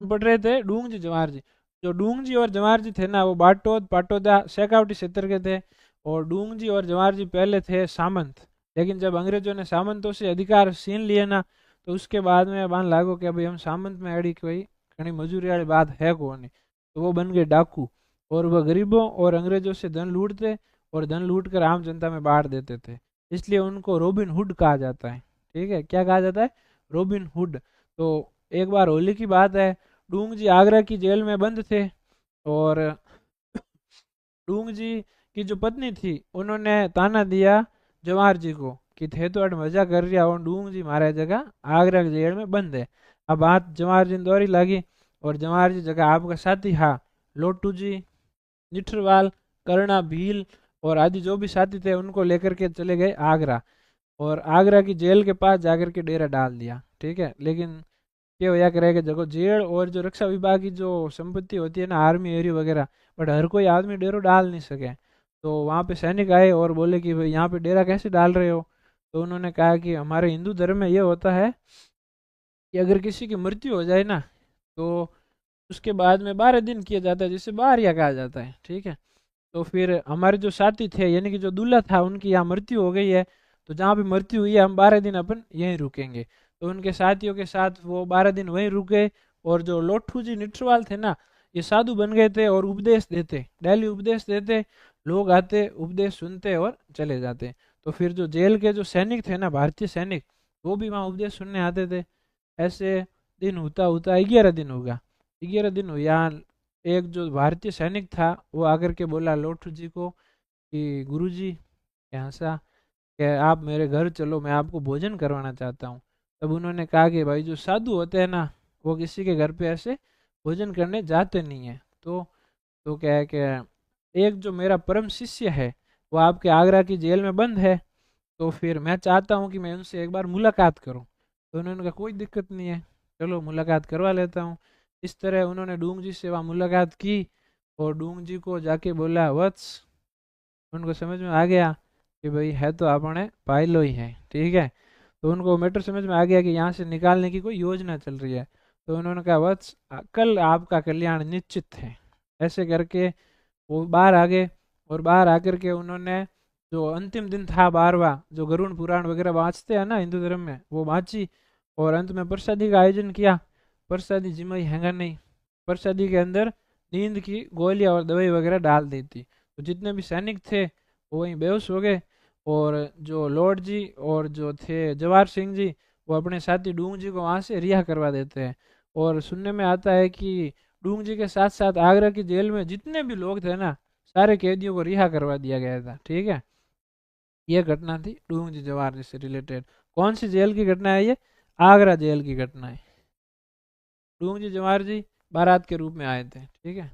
पढ़ रहे थे डूंग जी जवाहर जी। जो डूंग जी और जवाहर जी थे ना, वो बाटोद पाटोदा शेखावटी क्षेत्र के थे। और डूंग जी और जवाहर जी पहले थे सामंत। लेकिन जब अंग्रेजों ने सामंतों से अधिकार छीन लिए ना, तो उसके बाद में बान लागो कि भाई हम सामंत में अड़ी कोई घनी मजूरी वाली बात है को नहीं। तो वो बन गए डाकू। और वह गरीबों और अंग्रेजों से धन लूटते और धन लूट कर आम जनता में बांट देते थे। इसलिए उनको रॉबिन हुड कहा जाता है। ठीक है, क्या कहा जाता है? Robin hood. तो एक बार होली की बात है, डूंग जी आगरा की जेल में बंद थे। और डूंग जी की जो पत्नी थी, उन्होंने ताना दिया जवाहर जी को कि थे तो अट मजा कर रहा और डूंग जी मारे जगह आगरा की जेल में बंद है। अब बात जवाहर जी ने दौरी लगी। और जवाहर जी जगह आपका साथी हा लोटू जी, निठरवाल, करुणा भील और आदि जो भी साथी थे, उनको लेकर के चले गए आगरा। और आगरा की जेल के पास जाकर के डेरा डाल दिया। ठीक है, लेकिन ये होया करे कि देखो जेल और जो रक्षा विभाग की जो संपत्ति होती है ना, आर्मी एरिया वगैरह, बट हर कोई आदमी डेरो डाल नहीं सके। तो वहाँ पे सैनिक आए और बोले कि भाई यहाँ पे डेरा कैसे डाल रहे हो? तो उन्होंने कहा कि हमारे हिंदू धर्म में ये होता है कि अगर किसी की मृत्यु हो जाए ना, तो उसके बाद में 12 दिन किया जाता है, जिसे बाहरिया कहा जाता है। ठीक है। तो फिर हमारे जो साथी थे, यानी कि जो दूल्हा था, उनकी यहाँ मृत्यु हो गई है। तो जहाँ भी मृत्यु हुई है, हम 12 दिन अपन यहीं रुकेंगे। तो उनके साथियों के साथ वो 12 दिन वहीं रुके। और जो लोठू जी निठरवाल थे ना, ये साधु बन गए थे और उपदेश देते, डेली उपदेश देते। लोग आते, उपदेश सुनते और चले जाते। तो फिर जो जेल के जो सैनिक थे ना, भारतीय सैनिक, वो भी वहाँ उपदेश सुनने आते थे। ऐसे दिन होता होता 11 दिन होगा। 11 दिन हुआ। एक जो भारतीय सैनिक था, वो आकर के बोला लोठू जी को कि गुरुजी, ऐसा कि आप मेरे घर चलो, मैं आपको भोजन करवाना चाहता हूँ। तब उन्होंने कहा कि भाई जो साधु होते हैं ना, वो किसी के घर पे ऐसे भोजन करने जाते नहीं है। तो क्या है कि एक जो मेरा परम शिष्य है, वो आपके आगरा की जेल में बंद है। तो फिर मैं चाहता हूँ कि मैं उनसे एक बार मुलाकात करूँ। तो उन्होंने कहा कोई दिक्कत नहीं है, चलो मुलाकात करवा लेता हूँ। इस तरह उन्होंने डूंग जी से वहाँ मुलाकात की। और डूंग जी को जाके बोला वत्स। उनको समझ में आ गया कि भाई है तो अपने पाइलो ही है। ठीक है। तो उनको मैटर समझ में आ गया कि यहाँ से निकालने की कोई योजना चल रही है। तो उन्होंने कहा वत्स, कल आपका कल्याण निश्चित है। ऐसे करके वो बाहर आ गए। और बाहर आकर के उन्होंने जो अंतिम दिन था 12वां, जो गरुड़ पुराण वगैरह वाँचते हैं ना हिंदू धर्म में, वो वाँची। और अंत में प्रसादी का आयोजन किया। प्रसादी जिमाई हैंगा नहीं। प्रसादी के अंदर नींद की गोलियां और दवाई वगैरह डाल दी थी। तो जितने भी सैनिक थे, वो वहीं बेहोश हो गए। और जो लॉर्ड जी और जो थे जवाहर सिंह जी, वो अपने साथी डूंग जी को वहां से रिहा करवा देते हैं। और सुनने में आता है कि डूंग जी के साथ साथ आगरा की जेल में जितने भी लोग थे ना, सारे कैदियों को रिहा करवा दिया गया था। ठीक है। ये घटना थी डूंग जी जवाहर जी से रिलेटेड। कौन सी जेल की घटना है ये? आगरा जेल की घटना है। डूंग जी जवाहर जी बारात के रूप में आए थे। ठीक है।